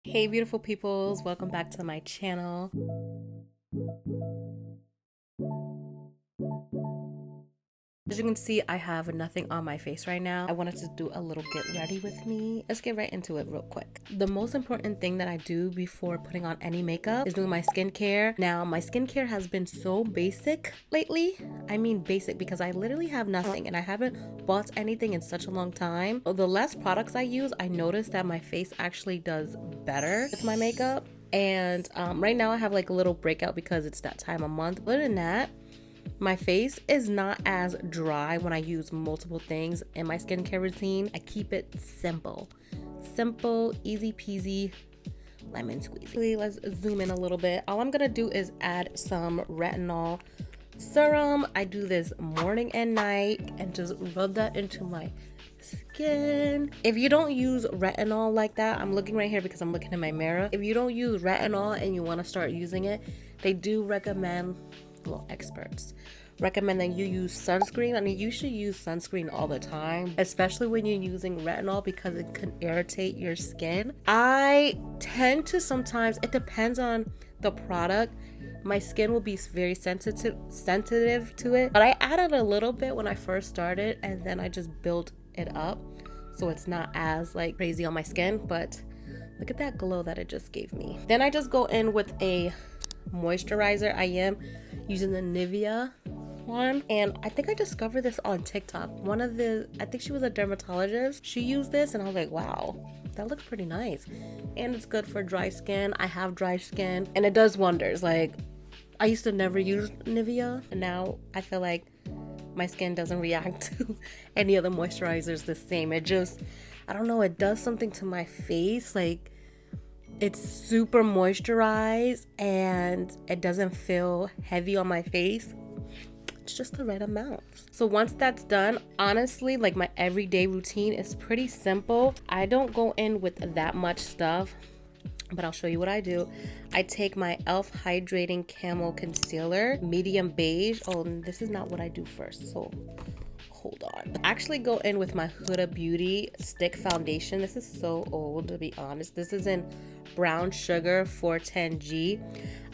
Hey beautiful peoples, welcome back to my channel. As you can see, I have nothing on my face right now. I wanted to do a little get ready with me. Let's get right into it real quick. The most important thing that I do before putting on any makeup is doing my skincare. Now, my skincare has been so basic lately. I mean basic because I literally have nothing and I haven't bought anything in such a long time. The less products I use, I noticed that my face actually does better with my makeup. And right now I have like a little breakout because it's that time of month. Other than that, my face is not as dry when I use multiple things in my skincare routine. I keep it simple. Simple, easy peasy, lemon squeezy. Let's zoom in a little bit. All I'm gonna do is add some retinol serum. I do this morning and night and just rub that into my skin. If you don't use retinol like that, I'm looking right here because I'm looking in my mirror. If you don't use retinol and you want to start using it, they do recommend, well, experts recommend that you use sunscreen. I mean, you should use sunscreen all the time, especially when you're using retinol because it can irritate your skin. I tend to sometimes, it depends on the product, my skin will be very sensitive to it, but I added a little bit when I first started and then I just built it up so it's not as like crazy on my skin. But look at that glow that it just gave me. Then I just go in with a moisturizer. I am using the Nivea one, and I think I discovered this on TikTok. I think she was a dermatologist, she used this and I was like, wow, that looks pretty nice. And it's good for dry skin. I have dry skin and it does wonders. Like, I used to never use Nivea and now I feel like my skin doesn't react to any other moisturizers the same. It just, I don't know, it does something to my face. Like, it's super moisturized and it doesn't feel heavy on my face. It's just the right amount. So once that's done, honestly, like, my everyday routine is pretty simple. I don't go in with that much stuff, but I'll show you what I do. I take my e.l.f. hydrating camo concealer, medium beige. Oh, this is not what I do first, so hold on. I actually go in with my Huda Beauty stick foundation. This is so old, to be honest. This is in brown sugar 410G.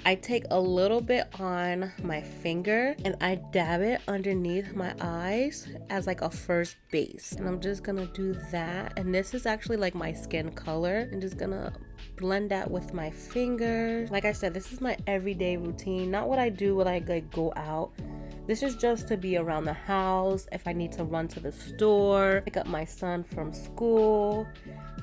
I take a little bit on my finger and I dab it underneath my eyes as like a first base. And I'm just gonna do that. And this is actually like my skin color. I'm just gonna blend that with my finger. Like I said, this is my everyday routine, not what I do when I like go out. This is just to be around the house. If I need to run to the store, pick up my son from school,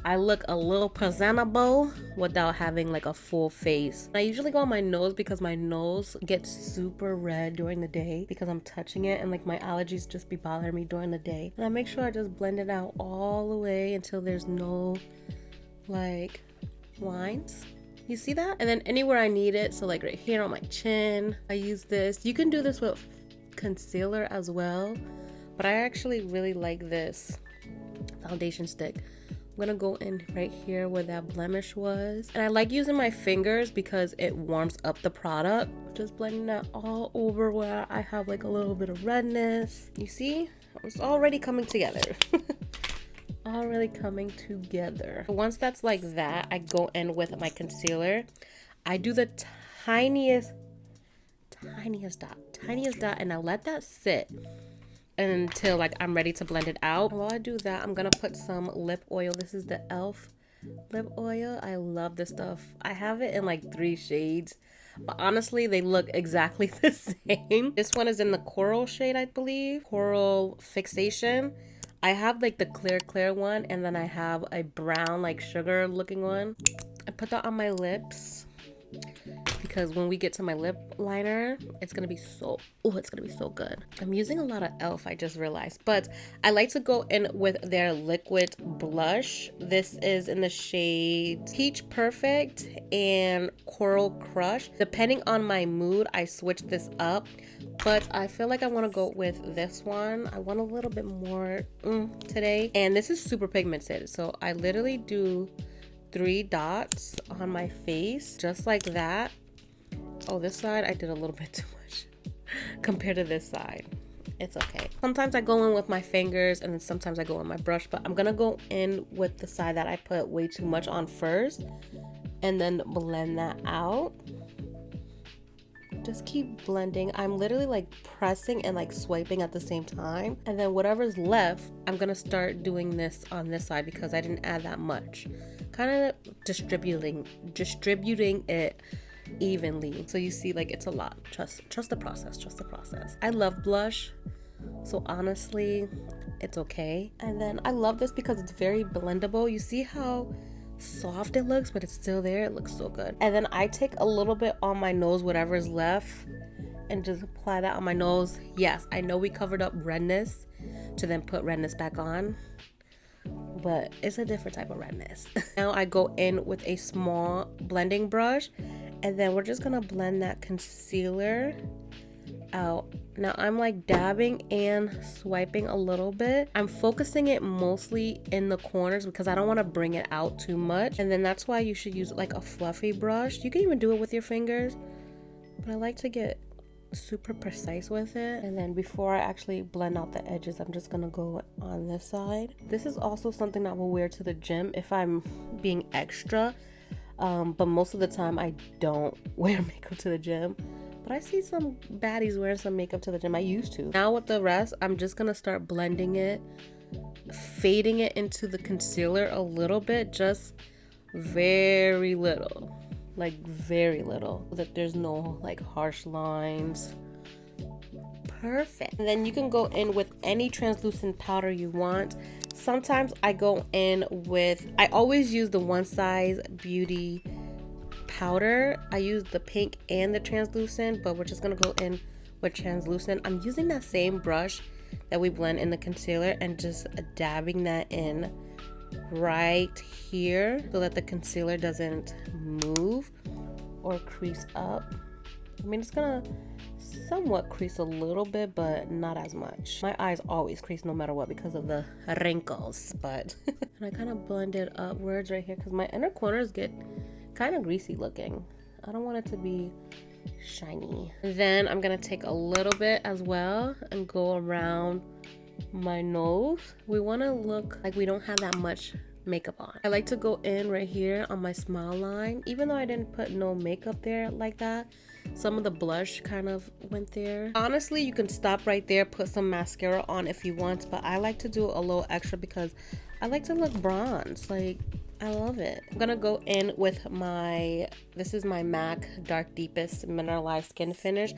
I look a little presentable without having like a full face. I usually go on my nose because my nose gets super red during the day because I'm touching it and like my allergies just be bothering me during the day. And I make sure I just blend it out all the way until there's no like lines. You see that? And then anywhere I need it, so like right here on my chin, I use this. You can do this with concealer as well, but I actually really like this foundation stick. I'm gonna go in right here where that blemish was, and I like using my fingers because it warms up the product. Just blending that all over where I have like a little bit of redness. You see, it's already coming together. Already coming together. Once that's like that, I go in with my concealer. I do the tiniest dot and I let that sit until like I'm ready to blend it out. While I do that, I'm gonna put some lip oil. This is the e.l.f. lip oil. I love this stuff. I have it in like 3 shades, but honestly they look exactly the same. This one is in the coral shade, I believe. Coral Fixation. I have like the clear one, and then I have a brown like sugar looking one. I put that on my lips because when we get to my lip liner, it's gonna be so good. I'm using a lot of e.l.f. I just realized, but I like to go in with their liquid blush. This is in the shades Peach Perfect and Coral Crush. Depending on my mood, I switch this up, but I feel like I want to go with this one. I want a little bit more today, and this is super pigmented, so I literally do 3 dots on my face just like that. Oh, this side I did a little bit too much compared to this side. It's okay. Sometimes I go in with my fingers and then sometimes I go in my brush, but I'm gonna go in with the side that I put way too much on first and then blend that out. Just keep blending. I'm literally like pressing and like swiping at the same time. And then whatever's left, I'm gonna start doing this on this side because I didn't add that much. Kind of distributing it evenly. So you see, like, it's a lot. Trust the process, trust the process. I love blush, so honestly, it's okay. And then I love this because it's very blendable. You see how soft it looks, but it's still there. It looks so good. And then I take a little bit on my nose, whatever's left, and just apply that on my nose. Yes, I know we covered up redness to then put redness back on, but it's a different type of redness. Now I go in with a small blending brush, and then we're just gonna blend that concealer out. Now I'm like dabbing and swiping a little bit. I'm focusing it mostly in the corners because I don't want to bring it out too much. And then that's why you should use like a fluffy brush. You can even do it with your fingers, but I like to get super precise with it. And then before I actually blend out the edges, I'm just gonna go on this side. This is also something that I will wear to the gym if I'm being extra, but most of the time I don't wear makeup to the gym. But I see some baddies wearing some makeup to the gym. I used to. Now with the rest, I'm just gonna start blending it, fading it into the concealer a little bit, just very little, like very little, so that there's no like harsh lines. Perfect. And then you can go in with any translucent powder you want. Sometimes I go in with, I always use the One Size Beauty powder. I use the pink and the translucent, but we're just gonna go in with translucent. I'm using that same brush that we blend in the concealer and just dabbing that in right here so that the concealer doesn't move or crease up. I mean, it's gonna somewhat crease a little bit, but not as much. My eyes always crease no matter what because of the wrinkles, but and I kind of blend it upwards right here because my inner corners get kind of greasy looking. I don't want it to be shiny. Then I'm gonna take a little bit as well and go around my nose. We want to look like we don't have that much makeup on. I like to go in right here on my smile line, even though I didn't put no makeup there like that. Some of the blush kind of went there. Honestly, you can stop right there, put some mascara on if you want, but I like to do a little extra because I like to look bronze. Like, I love it. I'm gonna go in with this is my MAC Dark Deepest Mineralized Skin Finish.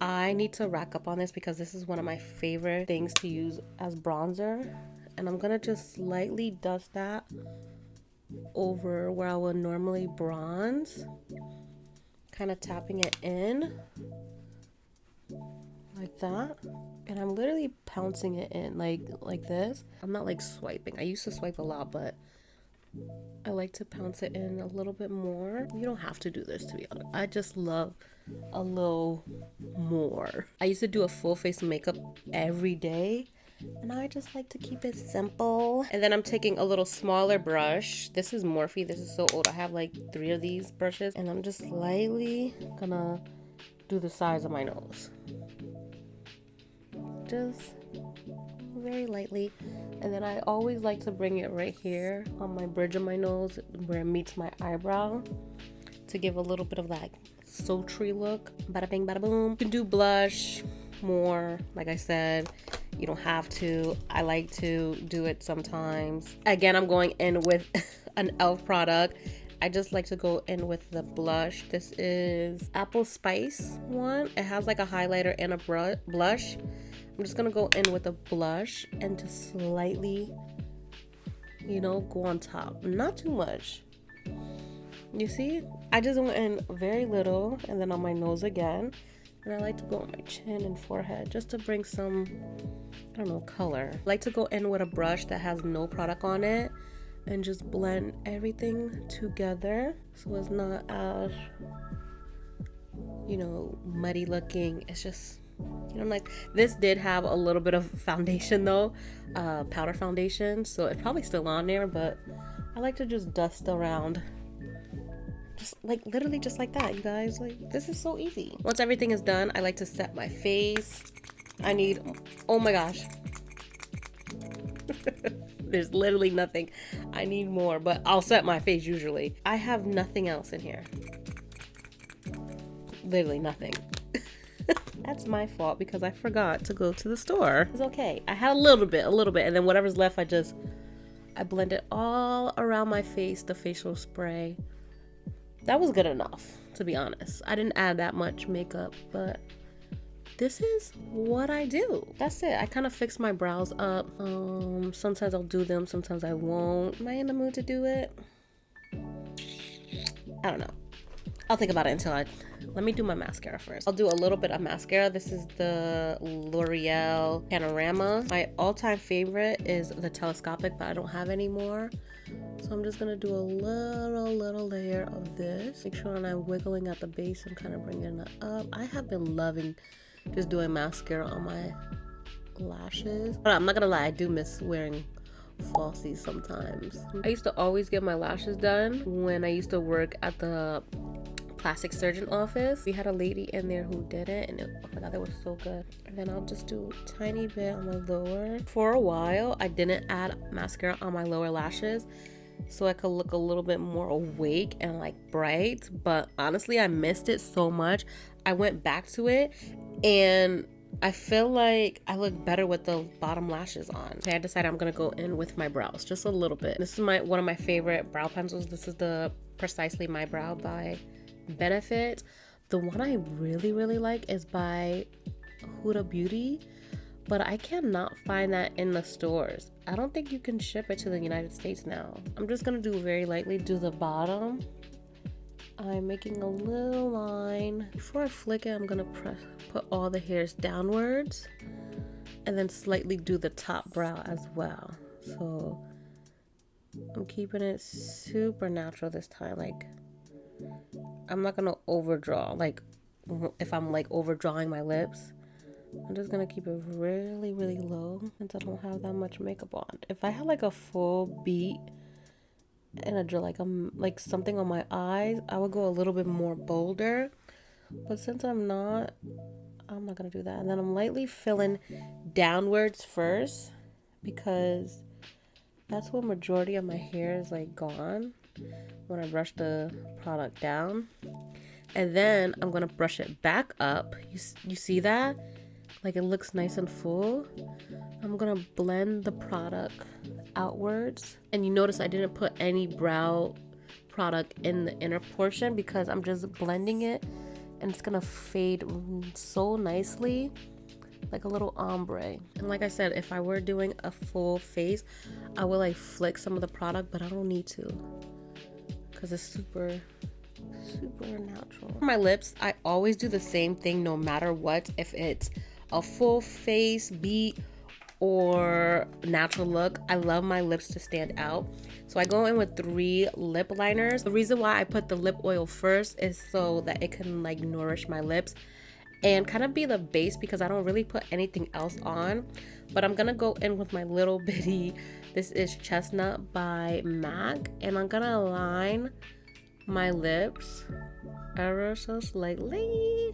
I need to rack up on this because this is one of my favorite things to use as bronzer. And I'm gonna just slightly dust that over where I would normally bronze. Kind of tapping it in like that. And I'm literally pouncing it in like this. I'm not like swiping. I used to swipe a lot, but I like to pounce it in a little bit more. You don't have to do this, to be honest. I just love a little more. I used to do a full face makeup every day, and I just like to keep it simple. And then I'm taking a little smaller brush. This is Morphe. This is so old. I have like 3 of these brushes, and I'm just slightly gonna do the size of my nose. Just very lightly. And then I always like to bring it right here on my bridge of my nose where it meets my eyebrow to give a little bit of that sultry look. Bada bing, bada boom. You can do blush more, like I said. You don't have to. I like to do it sometimes. Again, I'm going in with an e.l.f. product. I just like to go in with the blush. This is Apple Spice one. It has like a highlighter and a blush. I'm just gonna go in with a blush and just slightly, go on top. Not too much. You see? I just went in very little, and then on my nose again. And I like to go on my chin and forehead just to bring some, color. I like to go in with a brush that has no product on it and just blend everything together so it's not as, muddy looking. It's just, like, this did have a little bit of foundation though, powder foundation, so it's probably still on there, but I like to just dust around. Just like literally just like that, you guys. Like, this is so easy. Once everything is done, I like to set my face. I need, oh my gosh. There's literally nothing. I need more, but I'll set my face usually. I have nothing else in here. Literally nothing. That's my fault because I forgot to go to the store. It's okay. I had a little bit, and then whatever's left, I blend it all around my face, the facial spray. That was good enough, to be honest. I didn't add that much makeup, but this is what I do. That's it. I kind of fix my brows up. Sometimes I'll do them, sometimes I won't. Am I in the mood to do it? I don't know. I'll think about it let me do my mascara first. I'll do a little bit of mascara. This is the L'Oreal Panorama. My all-time favorite is the telescopic, but I don't have any more. So I'm just gonna do a little layer of this. Make sure I'm wiggling at the base and kind of bringing it up. I have been loving just doing mascara on my lashes. But I'm not gonna lie, I do miss wearing falsies sometimes. I used to always get my lashes done when I used to work at the plastic surgeon office. We had a lady in there who did it, and oh my god, that was so good. And then I'll just do a tiny bit on my lower. For a while, I didn't add mascara on my lower lashes so I could look a little bit more awake and like bright, but honestly, I missed it so much. I went back to it and I feel like I look better with the bottom lashes on. So I decided I'm gonna go in with my brows just a little bit. This is one of my favorite brow pencils. This is the Precisely My Brow by Benefit. The one I really like is by Huda Beauty, but I cannot find that in the stores. I don't think you can ship it to the United States now. I'm just gonna do very lightly, do the bottom. I'm making a little line. Before I flick it, I'm gonna put all the hairs downwards and then slightly do the top brow as well. So I'm keeping it super natural this time. Like, I'm not gonna overdraw. Like, if I'm like overdrawing my lips, I'm just gonna keep it really low since I don't have that much makeup on. If I had like a full beat and I drew like something on my eyes, I would go a little bit more bolder. But since I'm not gonna do that. And then I'm lightly filling downwards first because that's where majority of my hair is like gone when I brush the product down. And then I'm gonna brush it back up. You see that? Like, it looks nice and full. I'm gonna blend the product outwards. And you notice I didn't put any brow product in the inner portion because I'm just blending it and it's gonna fade so nicely, like a little ombre. And like I said, if I were doing a full face, I would like flick some of the product, but I don't need to because it's super natural. For my lips, I always do the same thing no matter what. If it's a full face beat or natural look, I love my lips to stand out. So I go in with 3 lip liners. The reason why I put the lip oil first is so that it can like nourish my lips and kind of be the base because I don't really put anything else on. But I'm gonna go in with my little bitty, this is Chestnut by MAC, and I'm gonna line my lips ever so slightly.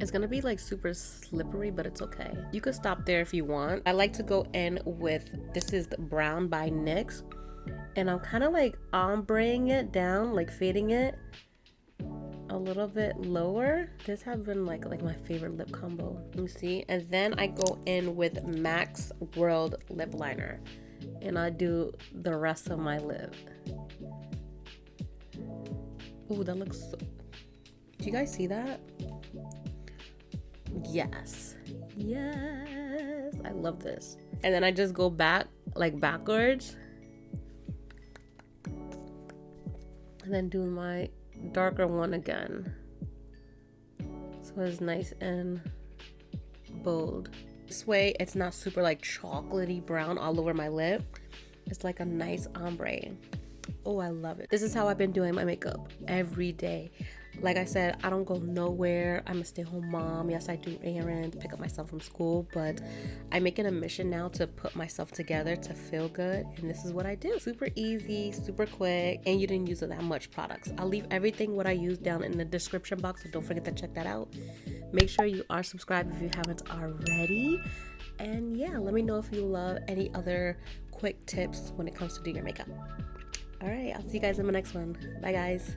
It's gonna be like super slippery, but it's okay. You could stop there if you want. I like to go in with, this is the Brown by NYX, and I'm kind of like ombreing it down, like fading it a little bit lower. This has been like my favorite lip combo. You see? And then I go in with MAC's World lip liner, and I do the rest of my lip. Ooh, that looks so... Do you guys see that? Yes, I love this. And then I just go back, like backwards, and then do my darker one again, so it's nice and bold. This way it's not super like chocolatey brown all over my lip. It's like a nice ombre. Oh, I love it. This is how I've been doing my makeup every day. Like I said, I don't go nowhere. I'm a stay-at-home mom. Yes, I do errands, pick up my son from school, but I make it a mission now to put myself together to feel good, and this is what I do. Super easy, super quick, and you didn't use that much products. I'll leave everything what I use down in the description box, so don't forget to check that out. Make sure you are subscribed if you haven't already. And yeah, let me know if you love any other quick tips when it comes to doing your makeup. All right, I'll see you guys in my next one. Bye, guys.